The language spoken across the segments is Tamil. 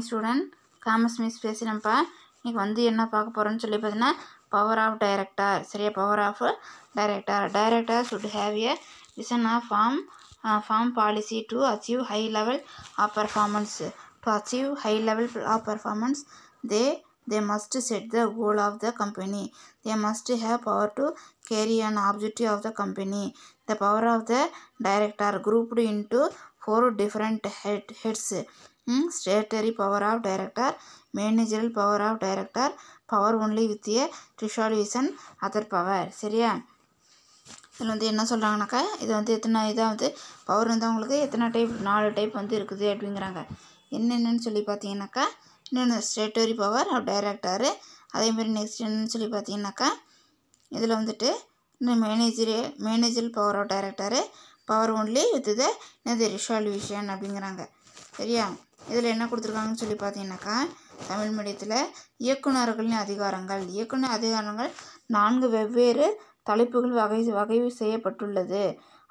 Student commerce miss பேசுகிறேன்ப்பா. இன்றைக்கி வந்து என்ன பார்க்க போகிறோன்னு சொல்லி பார்த்தீங்கன்னா பவர் ஆஃப் டைரக்டர். சரியா, power of director should have a vision of farm policy to achieve high level of performance. To achieve high level of performance, they must set the goal of the company. They must have power to carry an objective of the company. The power of the director grouped into 4 different heads. Statutory power of director, managerial power of director, power only with a resolution, other power. சரியா, இதில் வந்து என்ன சொல்கிறாங்கனாக்கா, இது வந்து எத்தனை இதாக வந்து பவர் வந்து அவங்களுக்கு எத்தனை டைப், 4 டைப் வந்து இருக்குது அப்படிங்கிறாங்க. என்னென்னு சொல்லி பார்த்தீங்கன்னாக்கா, இன்னொன்று ஸ்டேட்டரி பவர் ஆஃப் டைரக்டரு. அதேமாதிரி நெக்ஸ்ட் என்னன்னு சொல்லி பார்த்தீங்கன்னாக்கா, இதில் வந்துட்டு இன்னும் managerial power of director, power only with the என்னது ரிசால்யூஷன் அப்படிங்கிறாங்க. சரியா, இதில் என்ன கொடுத்துருக்காங்கன்னு சொல்லி பார்த்தீங்கன்னாக்கா, தமிழ் மீடியத்தில் இயக்குநர்களின் அதிகாரங்கள். இயக்குனர் அதிகாரங்கள் 4 வெவ்வேறு தலைப்புகள் வகை செய்யப்பட்டுள்ளது.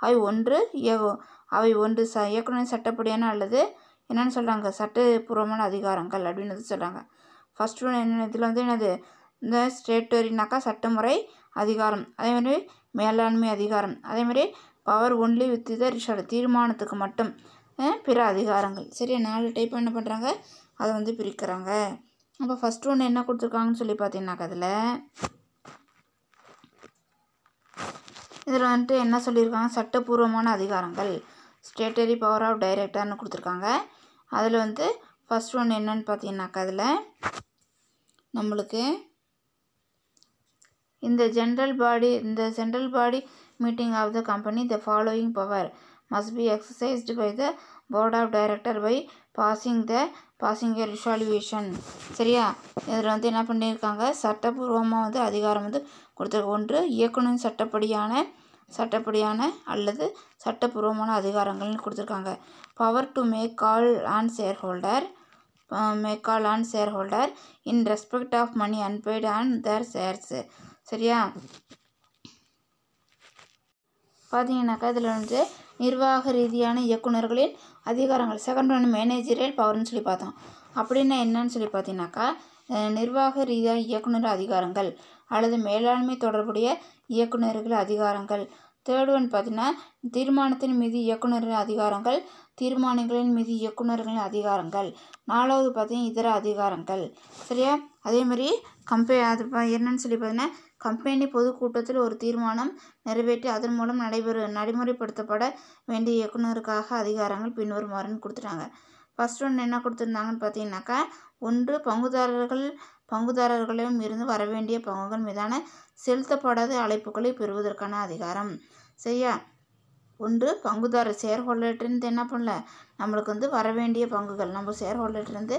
அவை ஒன்று இயக்குனர் சட்டப்படியான அல்லது என்னென்னு சொல்கிறாங்க, சட்டப்பூர்வமான அதிகாரங்கள் அப்படின்னு சொல்கிறாங்க. ஃபர்ஸ்ட் ஒன்று என்ன, இதில் வந்து என்னது இந்த ஸ்டேட்டரினாக்கா சட்டமுறை அதிகாரம், அதேமாதிரி மேலாண்மை அதிகாரம், அதேமாதிரி power only with the result, தீர்மானத்துக்கு மட்டும் பிற அதிகாரங்கள். சரி, 4 டைப் என்ன பண்ணுறாங்க, அதை வந்து பிரிக்கிறாங்க. அப்போ ஃபஸ்ட் ஒன்று என்ன கொடுத்துருக்காங்கன்னு சொல்லி பார்த்தீங்கன்னாக்கா, இதில் வந்துட்டு என்ன சொல்லியிருக்காங்க, சட்டப்பூர்வமான அதிகாரங்கள், ஸ்டேட்டரி பவர் ஆஃப் டைரக்டர்னு கொடுத்துருக்காங்க. அதில் வந்து ஃபஸ்ட் ஒன்று என்னன்னு பார்த்தீங்கன்னாக்கா, அதில் நம்மளுக்கு இந்த general body meeting of the company the following power must be exercised by the board of director by passing a resolution. சரியா, இதில் வந்து என்ன பண்ணியிருக்காங்க, சட்டப்பூர்வமாக வந்து அதிகாரம் வந்து கொடுத்துருக்க. ஒன்று இயக்குனர் சட்டப்படியான அல்லது சட்டப்பூர்வமான அதிகாரங்கள்னு கொடுத்துருக்காங்க. Power to make call on shareholder in respect of money unpaid on their shares. சரியா, பார்த்தீங்கன்னாக்கா இதில் வந்து நிர்வாக ரீதியான இயக்குநர்களின் அதிகாரங்கள். செகண்ட் ஒன்று மேனேஜரியல் பவர்னு சொல்லி பார்த்தோம். அப்படின்னா என்னன்னு சொல்லி பார்த்தீங்கன்னாக்கா, நிர்வாக ரீதியான இயக்குநர் அதிகாரங்கள் அல்லது மேலாண்மை தொடர்புடைய இயக்குநர்கள் அதிகாரங்கள். தேர்ட் ஒன் பார்த்தீங்கன்னா தீர்மானத்தின் மீது இயக்குநரின் அதிகாரங்கள், தீர்மானங்களின் மீது இயக்குநர்களின் அதிகாரங்கள். 4வது பார்த்தீங்கன்னா இதர அதிகாரங்கள். சரியா, அதேமாதிரி அது என்னன்னு சொல்லி பார்த்தீங்கன்னா, கம்பெனி பொதுக்கூட்டத்தில் ஒரு தீர்மானம் நிறைவேற்றி அதன் மூலம் நடைமுறைப்படுத்தப்பட வேண்டிய இயக்குநருக்காக அதிகாரங்கள் பின்வருமாறுன்னு கொடுத்துட்டாங்க. ஃபர்ஸ்ட் ஒன்று என்ன கொடுத்துருந்தாங்கன்னு பார்த்தீங்கன்னாக்கா, ஒன்று பங்குதாரர்களிடம் இருந்து வரவேண்டிய பங்குகள் மீதான செலுத்தப்படாத அழைப்புகளை பெறுவதற்கான அதிகாரம். சரியா, ஒன்று பங்குதாரர் ஷேர் ஹோல்டர்லேருந்து என்ன பண்ணல, நம்மளுக்கு வந்து வரவேண்டிய பங்குகள், நம்ம ஷேர் ஹோல்டர்லேருந்து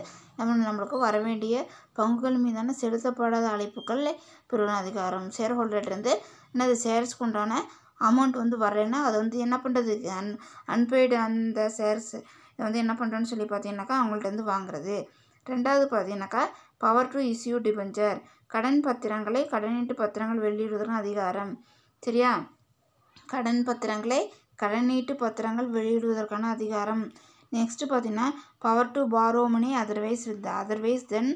நம்மளுக்கு வரவேண்டிய பங்குகள் மீதான செலுத்தப்படாத அழைப்புகள் பெறுவன அதிகாரம். ஷேர் ஹோல்டர்லேருந்து என்னது ஷேர்ஸ்க்கு உண்டான அமௌண்ட் வந்து வரலைன்னா அதை வந்து என்ன பண்ணுறது, அன்பெய்டு அந்த ஷேர்ஸ் இதை வந்து என்ன பண்ணுறோன்னு சொல்லி பார்த்தீங்கன்னாக்கா அவங்கள்ட்ட வாங்குறது. ரெண்டாவது பார்த்தீங்கன்னாக்கா பவர் டு இஷ்யூ டிபெஞ்சர், கடனீட்டு பத்திரங்கள் வெளியிடுவதற்கான அதிகாரம். சரியா, கடனீட்டு பத்திரங்கள் வெளியிடுவதற்கான அதிகாரம். நெக்ஸ்ட்டு பார்த்தீங்கன்னா power to borrow money otherwise than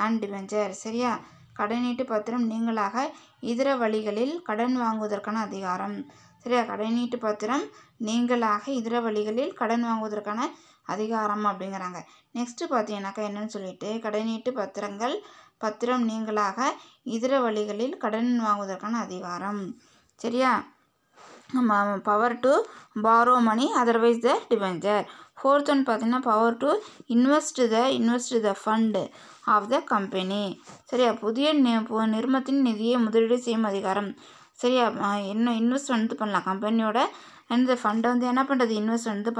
and debenture. சரியா, கடனீட்டு பத்திரம் நீங்களாக இதர வழிகளில் கடன் வாங்குவதற்கான அதிகாரம். சரியா, கடனீட்டு பத்திரம் நீங்களாக இதர வழிகளில் கடன் வாங்குவதற்கான அதிகாரம் அப்படிங்கிறாங்க. நெக்ஸ்ட்டு பார்த்தீங்கன்னாக்கா என்னன்னு சொல்லிட்டு, கடனீட்டு பத்திரம் நீங்களாக இதர வழிகளில் கடன் வாங்குவதற்கான அதிகாரம். சரியா, power to borrow money otherwise the debenture. Fourth one பார்த்தீங்கன்னா power to invest the fund of the company. சரியா, புதிய நிறுவனத்தின் நிதியை முதலீடு செய்யும் அதிகாரம். சரியா, இன்னும் இன்வெஸ்ட் வந்து பண்ணலாம், கம்பெனியோட இந்த ஃபண்டை வந்து என்ன பண்ணுறது, இன்வெஸ்ட் வந்து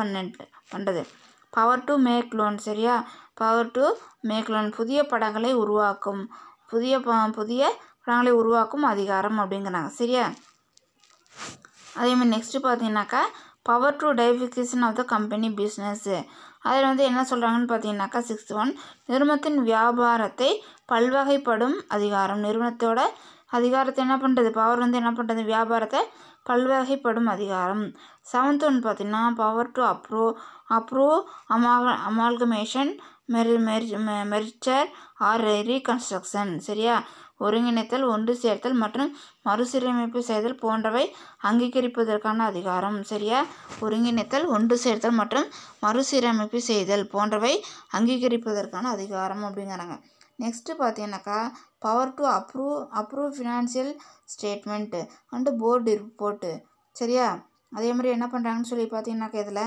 பண்ணுறது. Power to make loan. சரியா, பவர் டு மேக் லோன், புதிய படங்களை உருவாக்கும் அதிகாரம் அப்படிங்கிறாங்க. சரியா, அதேமாதிரி நெக்ஸ்ட்டு பார்த்தீங்கன்னாக்கா power to diversification of the company business. அதில் வந்து என்ன சொல்கிறாங்கன்னு பார்த்தீங்கன்னாக்கா, 6th ஒன் நிறுவனத்தின் வியாபாரத்தை பல்வகைப்படும் அதிகாரம். நிறுவனத்தோட அதிகாரத்தை என்ன பண்ணுறது, பவர் வந்து என்ன பண்ணுறது, வியாபாரத்தை பல்வகைப்படும் அதிகாரம். 7th ஒன் பார்த்தீங்கன்னா power to approve amalgamation merger or reconstruction. சரியா, ஒருங்கிணைத்தல், ஒன்று சேர்த்தல் மற்றும் மறுசீரமைப்பு செய்தல் போன்றவை அங்கீகரிப்பதற்கான அதிகாரம். சரியா, ஒருங்கிணைத்தல், ஒன்று சேர்த்தல் மற்றும் மறுசீரமைப்பு செய்தல் போன்றவை அங்கீகரிப்பதற்கான அதிகாரம் அப்படிங்கிறாங்க. நெக்ஸ்ட்டு பார்த்தீங்கன்னாக்கா power to approve financial statement and board report. சரியா, அதே மாதிரி என்ன பண்ணுறாங்கன்னு சொல்லி பார்த்தீங்கன்னாக்கா இதில்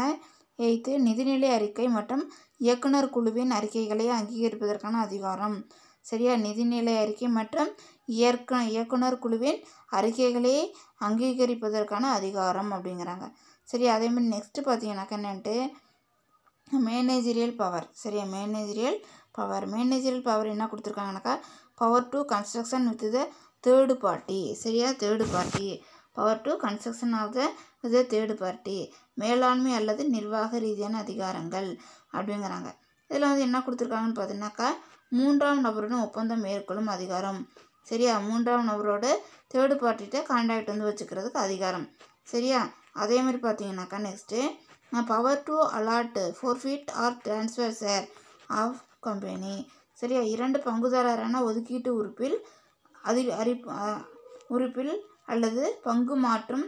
8 நிதிநிலை அறிக்கை மற்றும் இயக்குனர் குழுவின் அறிக்கைகளை அங்கீகரிப்பதற்கான அதிகாரம். சரியா, நிதிநிலை அறிக்கை மற்றும் இயக்குனர் குழுவின் அறிக்கைகளை அங்கீகரிப்பதற்கான அதிகாரம் அப்படிங்கிறாங்க. சரியா, அதே மாதிரி நெக்ஸ்ட்டு பார்த்தீங்கன்னாக்கா என்னன்ட்டு மேனேஜரியல் பவர். சரியா, மேனேஜரியல் பவர் என்ன கொடுத்துருக்காங்கனாக்கா power to construction with the third party. சரியா, third party, power to construction of the third party, மேலாண்மை அல்லது நிர்வாக ரீதியான அதிகாரங்கள் அப்படிங்கிறாங்க. இதில் வந்து என்ன கொடுத்துருக்காங்கன்னு பார்த்தீங்கன்னாக்கா மூன்றாம் நபருடன் ஒப்பந்தம் மேற்கொள்ளும் அதிகாரம். சரியா, மூன்றாம் நபரோட தேர்டு பார்ட்டிகிட்ட கான்டாக்ட் வந்து வச்சுக்கிறதுக்கு அதிகாரம். சரியா, அதே மாதிரி பார்த்தீங்கன்னாக்கா next power to allot forfeit or transfer share of company. சரியா, 2 பங்குதாரரான ஒதுக்கீட்டு உறுப்பில் அல்லது பங்கு மாற்றம்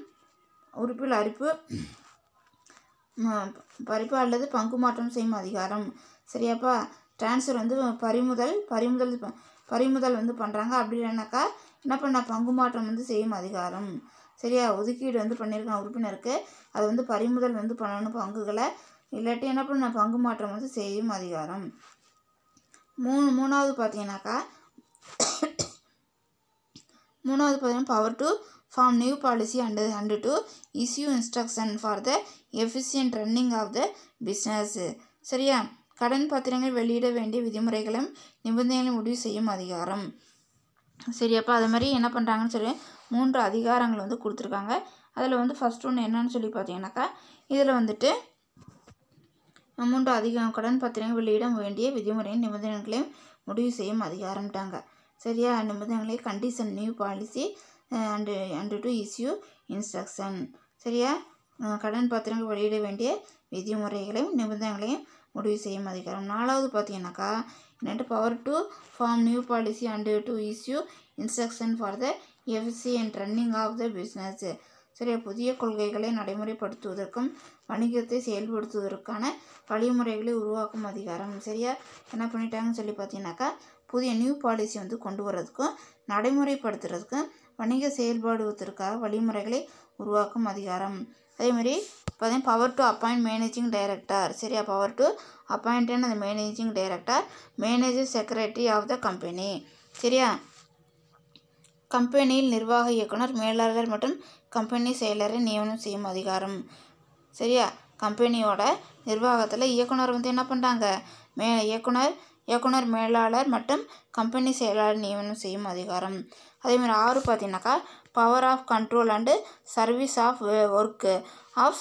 பறிப்பு அல்லது பங்கு மாற்றம் செய்யும் அதிகாரம். சரியாப்பா, ட்ரான்ஸ்ஃபர் வந்து பறிமுதல் வந்து பண்ணுறாங்க. அப்படி இல்லைனாக்கா என்ன பண்ண பங்கு மாற்றம் வந்து செய்யும் அதிகாரம். சரியா, ஒதுக்கீடு வந்து பண்ணியிருக்காங்க உறுப்பினருக்கு, அது வந்து பறிமுதல் வந்து பண்ணணும் பங்குகளை, இல்லாட்டி என்ன பண்ண பங்கு மாற்றம் வந்து செய்யும் அதிகாரம். மூணாவது பார்த்தீங்கன்னா power to form new policy and to issue instruction for the efficient running of the business. சரியா, கடன் பத்திரங்கள் வெளியிட வேண்டிய விதிமுறைகளும் நிபந்தனைகளும் முடிவு செய்யும் அதிகாரம். சரியாப்பா, அது மாதிரி என்ன பண்ணுறாங்கன்னு சொல்லி 3 அதிகாரங்கள் வந்து கொடுத்துருக்காங்க. அதில் வந்து ஃபஸ்ட் ஒன்று என்னன்னு சொல்லி பார்த்தீங்கன்னாக்கா இதில் வந்துட்டு 3 கடன் பத்திரங்கள் வெளியிட வேண்டிய விதிமுறையும் நிபந்தனைகளையும் முடிவு செய்யும் அதிகாரம்ட்டாங்க. சரியா, நிபந்தனைகளை condition new policy and to issue instruction. சரியா, கடன் பத்திரங்கள் வெளியிட வேண்டிய விதிமுறைகளையும் நிபந்தனைகளையும் முடிவு செய்யும் அதிகாரம். 4வது பார்த்தீங்கன்னாக்கா என்னட்டு power to form new policy and to issue instruction for the efficient running of the business. சரியா, புதிய கொள்கைகளை நடைமுறைப்படுத்துவதற்கும் வணிகத்தை செயல்படுத்துவதற்கான வழிமுறைகளை உருவாக்கும் அதிகாரம். சரியா, என்ன பண்ணிட்டாங்கன்னு சொல்லி பார்த்தீங்கன்னாக்கா புதிய நியூ பாலிசி வந்து கொண்டு வர்றதுக்கும் நடைமுறைப்படுத்துறதுக்கும் வணிக செயல்படுவதற்காக வழிமுறைகளை உருவாக்கும் அதிகாரம். அதேமாதிரி பார்த்தீங்கன்னா power to appoint managing director. சரியா, பவர் டு அப்பாயிண்ட் அந்த managing director, manager secretary of the company. சரியா, கம்பெனியில் நிர்வாக இயக்குனர், மேலாளர் மற்றும் கம்பெனி செயலரை நியமனம் செய்யும் அதிகாரம். சரியா, கம்பெனியோட நிர்வாகத்தில் இயக்குனர் வந்து என்ன பண்ணுறாங்க இயக்குனர், மேலாளர் மற்றும் கம்பெனி செயலாளர் நியமனம் செய்யும் அதிகாரம். அதேமாதிரி 6 பார்த்தீங்கன்னாக்கா power of control and service of work of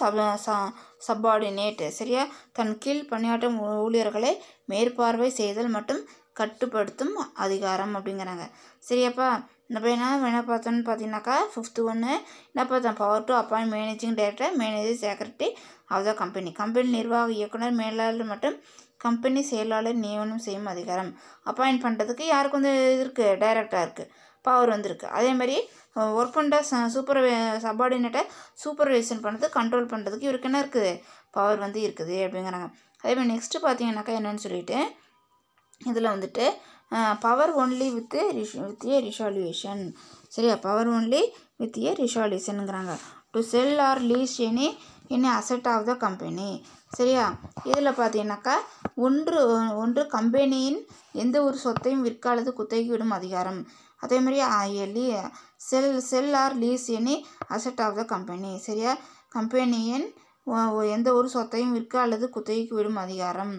subordinate. சரியா, தன் கீழ் பணியாற்றும் ஊழியர்களை மேற்பார்வை செய்தல் மற்றும் கட்டுப்படுத்தும் அதிகாரம் அப்படிங்கிறாங்க. சரியாப்பா, நம்ம என்ன பார்த்தோன்னு பார்த்தீங்கன்னாக்கா 5th ஒன்று என்ன பார்த்தோம் power to appoint managing director, manager secretary of the company, கம்பெனி நிர்வாக இயக்குனர், மேலாளர் மற்றும் கம்பெனி செயலாளர் நியமனம் செய்யும் அதிகாரம். அப்பாயிண்ட் பண்ணுறதுக்கு யாருக்கு வந்து இருக்குது டைரக்டருக்கு பவர் வந்துருக்கு. அதேமாதிரி ஒர்க் பண்ணுற சப்பார்டினேட்டை சூப்பர்வைசன் பண்ணுறது, கண்ட்ரோல் பண்ணுறதுக்கு இவருக்கு என்ன இருக்குது பவர் வந்து இருக்குது அப்படிங்கிறாங்க. அதேமாதிரி நெக்ஸ்ட்டு பார்த்தீங்கன்னாக்கா என்னென்னு சொல்லிட்டு இதில் வந்துட்டு power only with a resolution. சரியா, பவர் ஒன்லி வித் ஏ ரிசால்யூஷனுங்கிறாங்க. To sell or lease any asset of the company. சரியா, இதில் பார்த்தீங்கன்னாக்கா ஒன்று கம்பெனியின் எந்த ஒரு சொத்தையும் விற்க அல்லது குத்தகைக்கு விடும் அதிகாரம். அதேமாதிரி sell or lease any asset of the company. சரியா, கம்பெனியின் எந்த ஒரு சொத்தையும் விற்க அல்லது குத்தகைக்கு விடும் அதிகாரம்.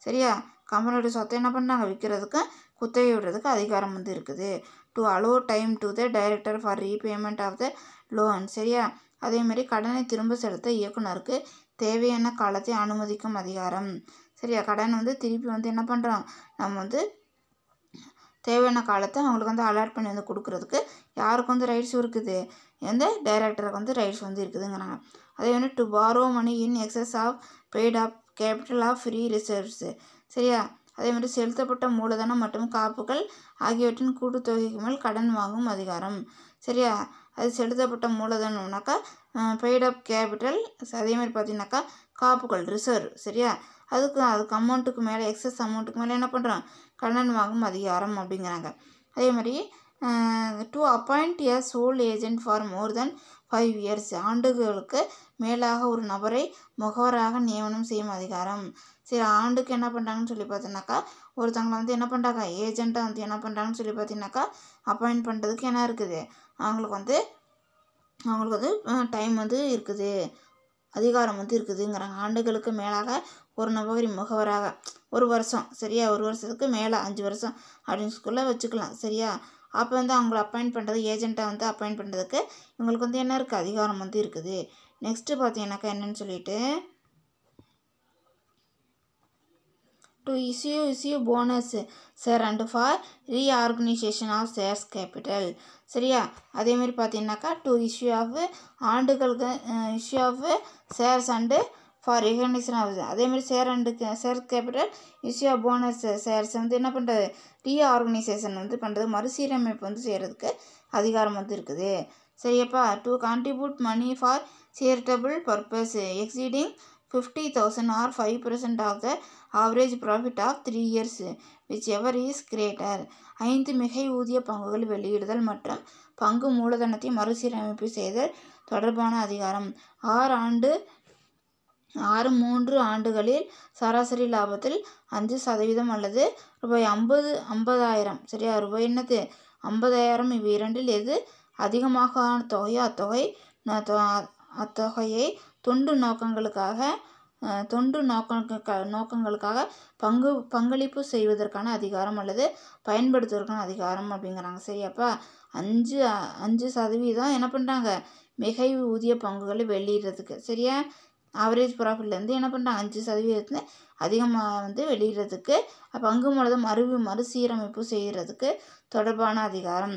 சரியா, கம்பெனியோட சொத்தை என்ன பண்ணுறாங்க விற்கிறதுக்கு குத்தகை விடுறதுக்கு அதிகாரம் வந்து இருக்குது. To allow time to the director for repayment of the loan. சரியா, அதேமாதிரி கடனை திரும்ப செலுத்த இயக்குனருக்கு தேவையான காலத்தை அனுமதிக்கும் அதிகாரம். சரியா, கடன் வந்து திருப்பி வந்து என்ன பண்ணுறோம் நம்ம வந்து தேவையான காலத்தை அவங்களுக்கு வந்து அலாட் பண்ணி வந்து கொடுக்குறதுக்கு யாருக்கு வந்து ரைட்ஸ் இருக்குது எந்த டைரக்டருக்கு வந்து ரைட்ஸ் வந்து இருக்குதுங்கிறாங்க. அதே வந்து to borrow money in excess of paid of capital of free reserves. சரியா, அதே மாதிரி செலுத்தப்பட்ட மூலதனம் மற்றும் காப்புகள் ஆகியவற்றின் கூட்டுத்தொகைக்கு மேல் கடன் வாங்கும் அதிகாரம். சரியா, அது செலுத்தப்பட்ட மூலதனம்னாக்கா பெய்ட் அப் கேபிட்டல். அதே மாதிரி பார்த்தீங்கன்னாக்கா காப்புகள் ரிசர்வ். சரியா, அதுக்கு அமௌண்ட்டுக்கு மேலே எக்ஸஸ் அமௌண்ட்டுக்கு மேலே என்ன பண்ணுறோம், கடன் வாங்கும் அதிகாரம் அப்படிங்கிறாங்க. அதே மாதிரி to appoint a sole agent for more than 5 years, ஆண்டுகளுக்கு மேலாக ஒரு நபரை முகவராக நியமனம் செய்யும் அதிகாரம். சரி, ஆண்டுக்கு என்ன பண்ணுறாங்கன்னு சொல்லி பார்த்தீங்கன்னாக்கா ஒருத்தவங்களை வந்து என்ன பண்ணுறாங்க, ஏஜெண்ட்டாக வந்து என்ன பண்ணுறாங்கன்னு சொல்லி பார்த்தீங்கன்னாக்கா அப்பாயிண்ட் பண்ணுறதுக்கு என்ன இருக்குது, அவங்களுக்கு வந்து டைம் வந்து இருக்குது, அதிகாரம் வந்து இருக்குதுங்கிறாங்க. ஆண்டுகளுக்கு மேலாக ஒரு நபர் முகவராக ஒரு வருஷம். சரியா, ஒரு வருஷத்துக்கு மேலே 5 வருஷம் அப்படின்னு சொல்ல வச்சுக்கலாம். சரியா, அப்போ வந்து அவங்கள அப்பாயிண்ட் பண்ணுறது, ஏஜெண்ட்டாக வந்து அப்பாயிண்ட் பண்ணுறதுக்கு இவங்களுக்கு வந்து என்ன இருக்குது, அதிகாரம் வந்து இருக்குது. நெக்ஸ்ட்டு பார்த்தீங்கன்னாக்கா என்னன்னு சொல்லிட்டு to issue bonus share and for reorganisation of shares capital. சரியா, அதேமாரி பார்த்தீங்கன்னாக்கா டு இஷ்யூ ஆஃப் ஆண்டுகளுக்கு issue of shares and for recognition ஆகுது. அதேமாதிரி share capital issue of bonus shares வந்து என்ன பண்ணுறது, ரீஆர்கனைசேஷன் வந்து பண்ணுறது, மறுசீரமைப்பு வந்து செய்கிறதுக்கு அதிகாரம் வந்து இருக்குது. சரியாப்பா, to contribute money for charitable purpose exceeding 50,000 or 5% of the average profit of 3 years whichever is greater. 5 மிகை ஊதிய பங்குகள் வெளியிடுதல் மற்றும் பங்கு மூலதனத்தை மறுசீரமைப்பு செய்தல் தொடர்பான அதிகாரம். 3 ஆண்டுகளில் சராசரி லாபத்தில் 5% அல்லது ரூபாய் 50,000. சரியா, ரூபாய் என்னது 50,000, இவை இரண்டில் எது அதிகமாக தொகையோ அத்தொகையை தொண்டு நோக்கங்களுக்காக பங்களிப்பு செய்வதற்கான அதிகாரம் அல்லது பயன்படுத்துவதற்கான அதிகாரம் அப்படிங்கிறாங்க. சரியாப்பா, 5% என்ன பண்ணுறாங்க, மிகை ஊதிய பங்குகளை வெளியிடுறதுக்கு. சரியா, ஆவரேஜ் ப்ராஃபிட்லேருந்து என்ன பண்ணுறாங்க, 5% அதிகமாக வந்து வெளியிடுறதுக்கு, பங்கு மூலதனம் மறுசீரமைப்பு செய்கிறதுக்கு தொடர்பான அதிகாரம்.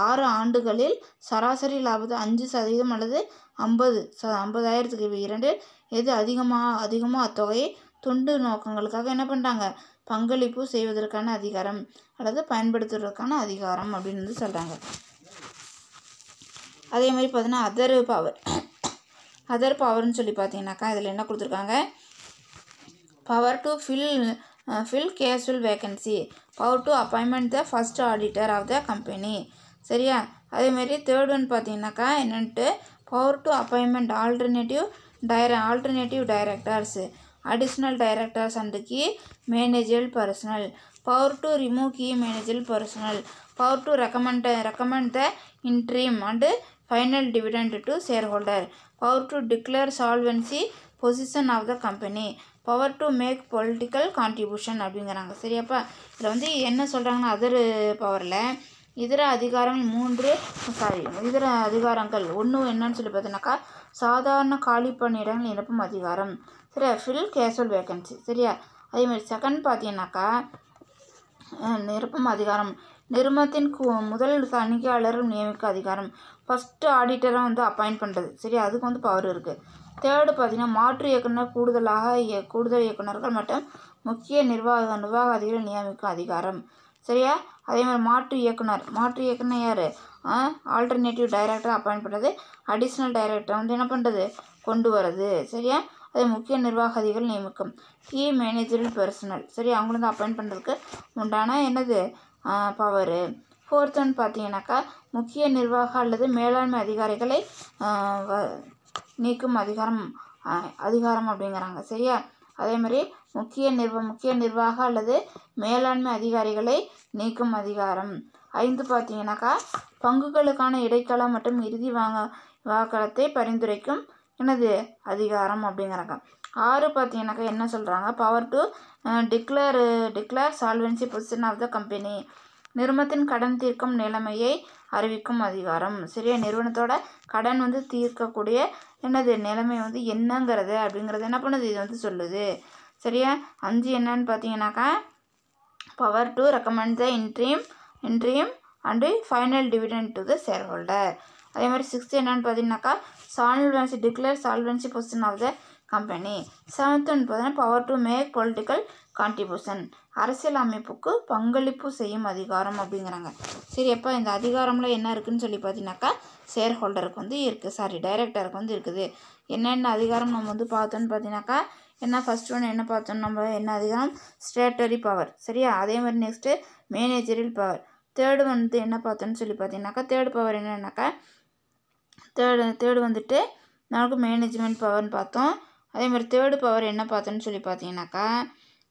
6 ஆண்டுகளில் சராசரி லாபத்தை 5% அல்லது 50,000 இவை இரண்டு எது அதிகமாக அத்தொகையை தொண்டு நோக்கங்களுக்காக என்ன பண்ணுறாங்க, பங்களிப்பு செய்வதற்கான அதிகாரம் அல்லது பயன்படுத்துவதற்கான அதிகாரம் அப்படின்னு வந்து சொல்கிறாங்க. அதே மாதிரி பார்த்தீங்கன்னா அதர் பவர்னு சொல்லி பார்த்தீங்கன்னாக்கா இதில் என்ன கொடுத்துருக்காங்க, power to fill casual vacancy, power to appointment the first auditor of the company. சரியா, அதேமாரி தேர்ட் ஒன் பார்த்தீங்கன்னாக்கா என்னென்ட்டு power to appointment alternative directors, additional directors and key managerial personnel, power to remove key managerial personnel, power to recommend the interim and final dividend to shareholder, power to declare solvency position of the company, power to make political contribution அப்படிங்கிறாங்க. சரியாப்பா, இதில் வந்து என்ன சொல்கிறாங்கன்னா அதர் பவரில் இதர அதிகாரங்கள் ஒன்று என்னன்னு சொல்லி பார்த்தீங்கன்னாக்கா சாதாரண காலி பணியிடங்கள் நிரப்பும் அதிகாரம். சரியா, ஃபில் கேஷுவல் வேக்கன்சி. சரியா, அதேமாதிரி செகண்ட் பார்த்தீங்கன்னாக்கா நிரப்பும் அதிகாரம், நிறுவனத்தின் முதல் தணிக்கையாளர் நியமிக்க அதிகாரம், ஃபஸ்ட்டு ஆடிட்டரை வந்து அப்பாயிண்ட் பண்ணுறது. சரியா, அதுக்கு வந்து பவர் இருக்குது. தேர்டு பார்த்தீங்கன்னா மாற்று இயக்குனர், கூடுதல் இயக்குநர்கள் மற்றும் முக்கிய நிர்வாக அதிகாரிகள் நியமிக்கும் அதிகாரம். சரியா, அதே மாதிரி மாற்று இயக்குனர் யார், ஆல்டர்னேட்டிவ் டைரக்டர் அப்பாயிண்ட் பண்ணுறது, அடிஷ்னல் டைரக்டர் வந்து என்ன பண்ணுறது, கொண்டு வர்றது. சரியா, அதே முக்கிய நிர்வாக அதிகாரிகள் நியமிக்கும், கீ மேனேஜரல் பர்சனல். சரி, அவங்கள வந்து அப்பாயிண்ட் பண்ணுறதுக்கு உண்டான என்னது பவரு. ஃபோர்த் ஒன் பார்த்தீங்கன்னாக்கா முக்கிய நிர்வாக அல்லது மேலாண்மை அதிகாரிகளை நீக்கும் அதிகாரம் அப்படிங்கிறாங்க. சரியா, அதே மாதிரி முக்கிய நிர்வாக அல்லது மேலாண்மை அதிகாரிகளை நீக்கும் அதிகாரம். 5 பார்த்தீங்கன்னாக்கா பங்குகளுக்கான இடைக்கால மற்றும் இறுதி வாக்களத்தை பரிந்துரைக்கும் என்னது அதிகாரம் அப்படிங்கிறாங்க. 6 பார்த்தீங்கன்னாக்கா என்ன சொல்கிறாங்க, power to declare solvency position of the company, நிறுவனத்தின் கடன் தீர்க்கும் நிலைமையை அறிவிக்கும் அதிகாரம். சரியா, நிறுவனத்தோட கடன் வந்து தீர்க்கக்கூடிய என்னது நிலைமை வந்து என்னங்கிறது அப்படிங்கிறது என்ன பண்ணுது, இது வந்து சொல்லுது. சரியா, 5 என்னன்னு பார்த்தீங்கன்னாக்கா power to recommend the interim and final dividend to the shareholder. அதே மாதிரி 6 என்னன்னு பார்த்தீங்கன்னாக்கா declare solvency position of the company. 7th ஒன்று பார்த்தீங்கன்னா power to make political contribution, அரசியல் அமைப்புக்கு பங்களிப்பு செய்யும் அதிகாரம் அப்படிங்கிறாங்க. சரி, அப்போ இந்த அதிகாரம்ல என்ன இருக்குதுன்னு சொல்லி பார்த்தீங்கன்னாக்கா ஷேர் ஹோல்டருக்கு வந்து இருக்குது, டைரக்டருக்கு வந்து இருக்குது. என்னென்ன அதிகாரம் நம்ம வந்து பார்த்தோன்னு பார்த்தீங்கன்னாக்கா என்ன ஃபஸ்ட் ஒன்று என்ன பார்த்தோம், நம்ம என்ன அதிகாரம், ஸ்டேட்டரி பவர். சரியா, அதே மாதிரி நெக்ஸ்ட்டு மேனேஜரியல் பவர். தேர்டு வந்து என்ன பார்த்தோன்னு சொல்லி பார்த்தீங்கன்னாக்கா தேர்டு பவர் என்னன்னாக்கா தேர்டு வந்துட்டு நமக்கு மேனேஜ்மெண்ட் பவர்னு பார்த்தோம். அதே மாதிரி தேர்டு பவர் என்ன பார்த்தோன்னு சொல்லி பார்த்தீங்கன்னாக்கா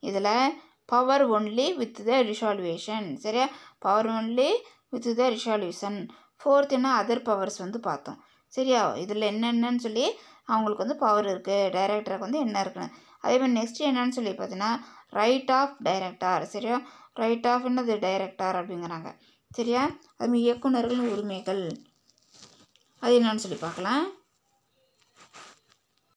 இதில் power only with the resolution. சரியா, power only with the resolution. Fourth என்ன அதர் பவர்ஸ் வந்து பார்த்தோம். சரியா, இதில் என்னென்னு சொல்லி அவங்களுக்கு வந்து பவர் இருக்குது, டைரக்டருக்கு வந்து என்ன இருக்குன்னு. அதே மாதிரி நெக்ஸ்ட் என்னன்னு சொல்லி பார்த்தீங்கன்னா ரைட் ஆஃப் டைரக்டார். சரியா, ரைட் ஆஃப் என்னது டைரக்டார் அப்படிங்கிறாங்க. சரியா, அது இயக்குநர்கள் உரிமைகள் அது என்னன்னு சொல்லி பார்க்கலாம்.